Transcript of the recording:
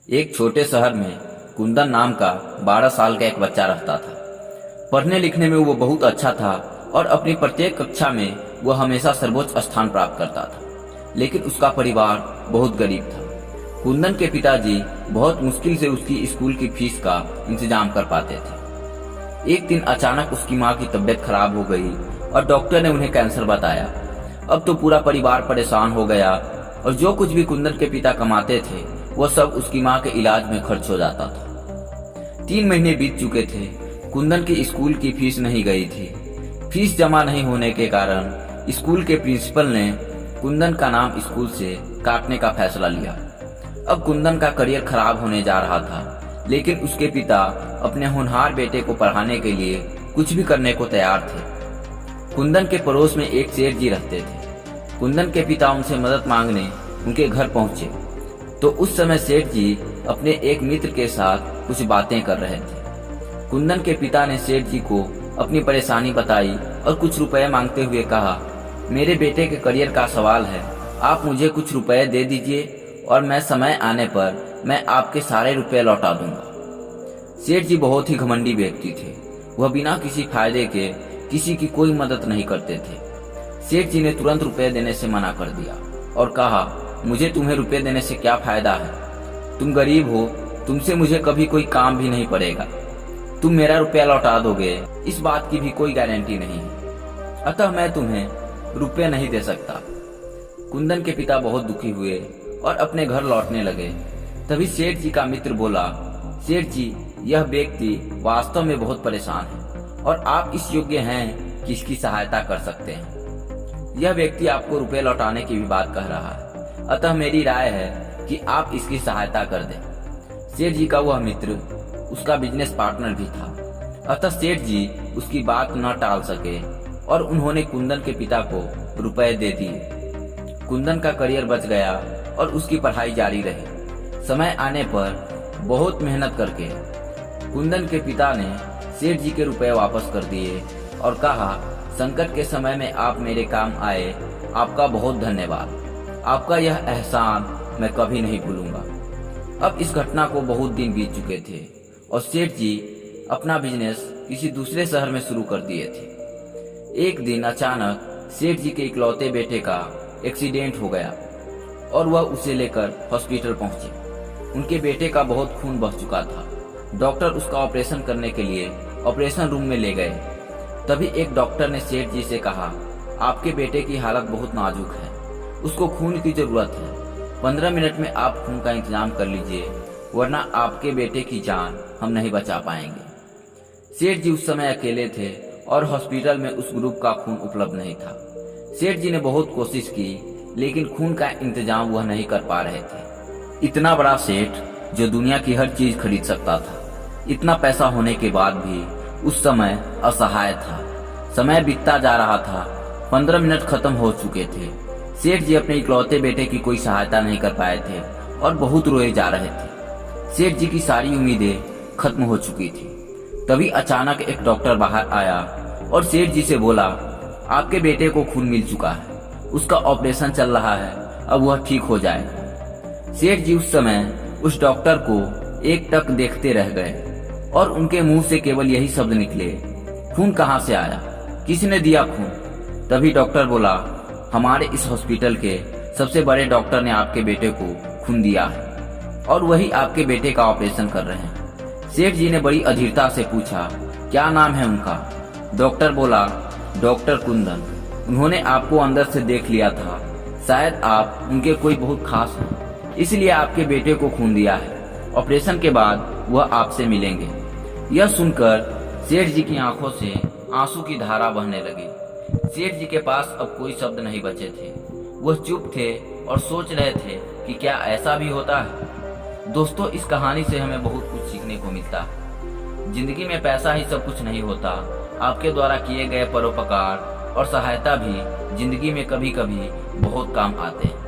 एक छोटे शहर में कुंदन नाम का 12 साल का एक बच्चा रहता था। पढ़ने लिखने में वो बहुत अच्छा था और अपनी प्रत्येक कक्षा में वो हमेशा सर्वोच्च स्थान प्राप्त करता था। लेकिन उसका परिवार बहुत गरीब था। कुंदन के पिताजी बहुत मुश्किल से उसकी स्कूल की फीस का इंतजाम कर पाते थे। एक दिन अचानक उसकी माँ की तबीयत खराब हो गई और डॉक्टर ने उन्हें कैंसर बताया। अब तो पूरा परिवार परेशान हो गया और जो कुछ भी कुंदन के पिता कमाते थे वो सब उसकी माँ के इलाज में खर्च हो जाता था। 3 महीने बीत चुके थे। कुंदन की स्कूल की फीस नहीं गई थी। फीस जमा नहीं होने के कारण स्कूल के प्रिंसिपल ने कुंदन का नाम स्कूल से काटने का फैसला लिया। अब कुंदन का करियर खराब होने जा रहा था, लेकिन उसके पिता अपने होनहार बेटे को पढ़ाने के लिए कुछ भी करने को तैयार थे। कुंदन के पड़ोस में एक सेठ जी रहते थे। कुंदन के पिता उनसे मदद मांगने उनके घर पहुंचे तो उस समय सेठ जी अपने एक मित्र के साथ कुछ बातें कर रहे थे। कुंदन के पिता ने सेठ जी को अपनी परेशानी बताई और कुछ रुपए मांगते हुए कहा, मेरे बेटे के करियर का सवाल है, आप मुझे कुछ रुपए दे दीजिए और मैं समय आने पर मैं आपके सारे रुपए लौटा दूंगा। सेठ जी बहुत ही घमंडी व्यक्ति थे। वह बिना किसी फायदे के किसी की कोई मदद नहीं करते थे। सेठ जी ने तुरंत रुपए देने से मना कर दिया और कहा, मुझे तुम्हें रुपए देने से क्या फायदा है? तुम गरीब हो, तुमसे मुझे कभी कोई काम भी नहीं पड़ेगा। तुम मेरा रुपया लौटा दोगे, इस बात की भी कोई गारंटी नहीं है, अतः मैं तुम्हें रुपये नहीं दे सकता। कुंदन के पिता बहुत दुखी हुए और अपने घर लौटने लगे। तभी सेठ जी का मित्र बोला, सेठ जी, यह व्यक्ति वास्तव में बहुत परेशान है और आप इस योग्य हैं कि इसकी सहायता कर सकते हैं। यह व्यक्ति आपको रुपए लौटाने की भी बात कह रहा है, अतः मेरी राय है कि आप इसकी सहायता कर दें। सेठ जी का वह मित्र उसका बिजनेस पार्टनर भी था, अतः सेठ जी उसकी बात न टाल सके और उन्होंने कुंदन के पिता को रुपए दे दिए। कुंदन का करियर बच गया और उसकी पढ़ाई जारी रही। समय आने पर बहुत मेहनत करके कुंदन के पिता ने सेठ जी के रुपए वापस कर दिए और कहा, संकट के समय में आप मेरे काम आए, आपका बहुत धन्यवाद। आपका यह एहसान मैं कभी नहीं भूलूंगा। अब इस घटना को बहुत दिन बीत चुके थे और सेठ जी अपना बिजनेस किसी दूसरे शहर में शुरू कर दिए थे। एक दिन अचानक सेठ जी के इकलौते बेटे का एक्सीडेंट हो गया और वह उसे लेकर हॉस्पिटल पहुंचे। उनके बेटे का बहुत खून बह चुका था। डॉक्टर उसका ऑपरेशन करने के लिए ऑपरेशन रूम में ले गए। तभी एक डॉक्टर ने सेठ जी से कहा, आपके बेटे की हालत बहुत नाजुक है, उसको खून की जरूरत है। 15 मिनट में आप खून का इंतजाम कर लीजिए, वरना आपके बेटे की जान हम नहीं बचा पाएंगे। सेठ जी उस समय अकेले थे और हॉस्पिटल में उस ग्रुप का खून उपलब्ध नहीं था। सेठ जी ने बहुत कोशिश की, लेकिन खून का इंतजाम वह नहीं कर पा रहे थे। इतना बड़ा सेठ जो दुनिया की हर चीज खरीद सकता था, इतना पैसा होने के बाद भी उस समय असहाय था। समय बीतता जा रहा था। 15 मिनट खत्म हो चुके थे। सेठ जी अपने इकलौते बेटे की कोई सहायता नहीं कर पाए थे और बहुत रोए जा रहे थे। सेठ जी की सारी उम्मीदें खत्म हो चुकी थी। तभी अचानक एक डॉक्टर बाहर आया और सेठ जी से बोला, आपके बेटे को खून मिल चुका है, उसका ऑपरेशन चल रहा है, अब वह ठीक हो जाएगा। सेठ जी उस समय उस डॉक्टर को एकटक देखते रह गए और उनके मुंह से केवल यही शब्द निकले, खून कहाँ से आया, किसने दिया खून? तभी डॉक्टर बोला, हमारे इस हॉस्पिटल के सबसे बड़े डॉक्टर ने आपके बेटे को खून दिया है और वही आपके बेटे का ऑपरेशन कर रहे हैं। सेठ जी ने बड़ी अधीरता से पूछा, क्या नाम है उनका? डॉक्टर बोला, डॉक्टर कुंदन। उन्होंने आपको अंदर से देख लिया था, शायद आप उनके कोई बहुत खास हैं, इसलिए आपके बेटे को खून दिया है। ऑपरेशन के बाद वह आपसे मिलेंगे। यह सुनकर सेठ जी की आंखों से आंसू की धारा बहने लगी। सेठ जी के पास अब कोई शब्द नहीं बचे थे। वह चुप थे और सोच रहे थे कि क्या ऐसा भी होता है। दोस्तों, इस कहानी से हमें बहुत कुछ सीखने को मिलता है। जिंदगी में पैसा ही सब कुछ नहीं होता। आपके द्वारा किए गए परोपकार और सहायता भी जिंदगी में कभी कभी बहुत काम आते हैं।